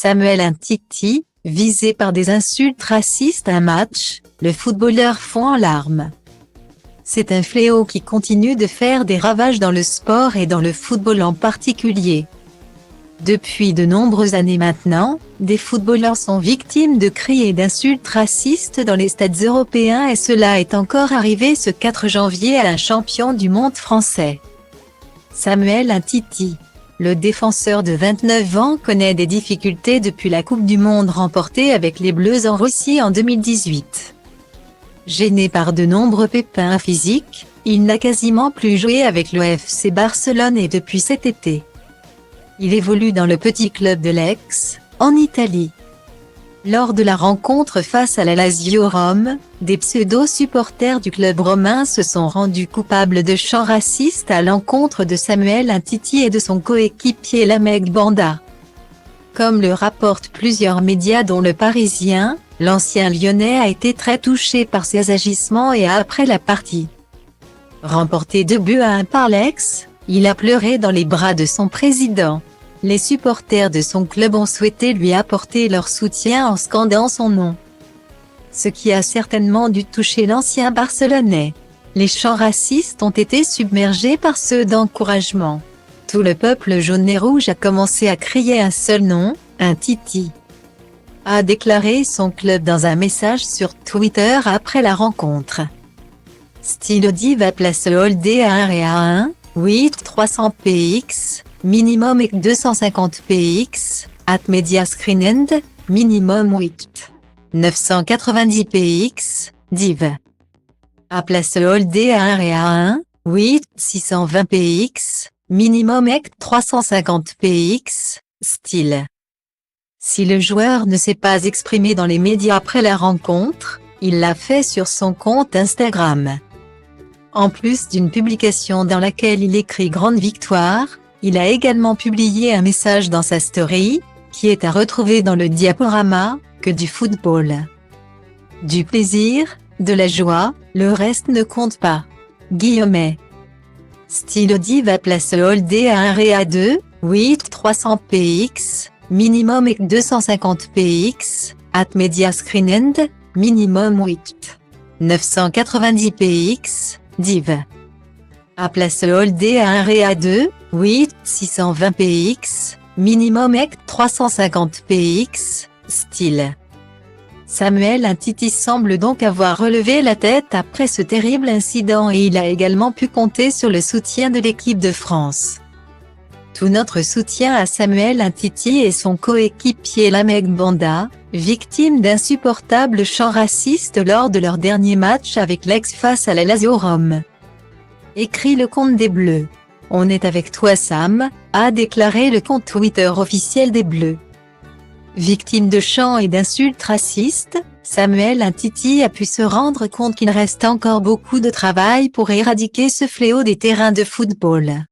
Samuel Umtiti, visé par des insultes racistes à un match, le footballeur fond en larmes. C'est un fléau qui continue de faire des ravages dans le sport et dans le football en particulier. Depuis de nombreuses années maintenant, des footballeurs sont victimes de cris et d'insultes racistes dans les stades européens et cela est encore arrivé ce 4 janvier à un champion du monde français. Samuel Umtiti. Le défenseur de 29 ans connaît des difficultés depuis la Coupe du Monde remportée avec les Bleus en Russie en 2018. Gêné par de nombreux pépins physiques, il n'a quasiment plus joué avec le FC Barcelone et depuis cet été. Il évolue dans le petit club de l'Aix, en Italie. Lors de la rencontre face à la Lazio Rome, des pseudo-supporters du club romain se sont rendus coupables de chants racistes à l'encontre de Samuel Umtiti et de son coéquipier Lameg Banda. Comme le rapportent plusieurs médias dont Le Parisien, l'ancien Lyonnais a été très touché par ces agissements et après la partie remporté 2-1 par l'Aix, il a pleuré dans les bras de son président. Les supporters de son club ont souhaité lui apporter leur soutien en scandant son nom. Ce qui a certainement dû toucher l'ancien Barcelonais. Les chants racistes ont été submergés par ceux d'encouragement. Tout le peuple jaune et rouge a commencé à crier un seul nom, Umtiti. A déclaré son club dans un message sur Twitter après la rencontre. Style va place Holdé à 1 et à 1, 8 300 px. Minimum et 250 px, at media screen end, minimum 8. 990 px, div. À place Holdé à 1 et à 1, 8 620 px, minimum et 350 px, style. Si le joueur ne s'est pas exprimé dans les médias après la rencontre, il l'a fait sur son compte Instagram. En plus d'une publication dans laquelle il écrit Grande victoire, il a également publié un message dans sa story, qui est à retrouver dans le diaporama, que du football. Du plaisir, de la joie, le reste ne compte pas. Guillemets. Style va place Holdé à 1 et à 2, 8 300 px, minimum et 250 px, at media screen end, minimum 8. 990 px, div. À place Holdé à 1 et à 2, 8 620 px, minimum et 350 px, style. Samuel Umtiti semble donc avoir relevé la tête après ce terrible incident et il a également pu compter sur le soutien de l'équipe de France. Tout notre soutien à Samuel Umtiti et son coéquipier Lameg Banda, victimes d'insupportables chants racistes lors de leur dernier match avec l'Aix face à la Lazio Rome. Écrit le compte des Bleus. On est avec toi Sam, a déclaré le compte Twitter officiel des Bleus. Victime de chants et d'insultes racistes, Samuel Umtiti a pu se rendre compte qu'il reste encore beaucoup de travail pour éradiquer ce fléau des terrains de football.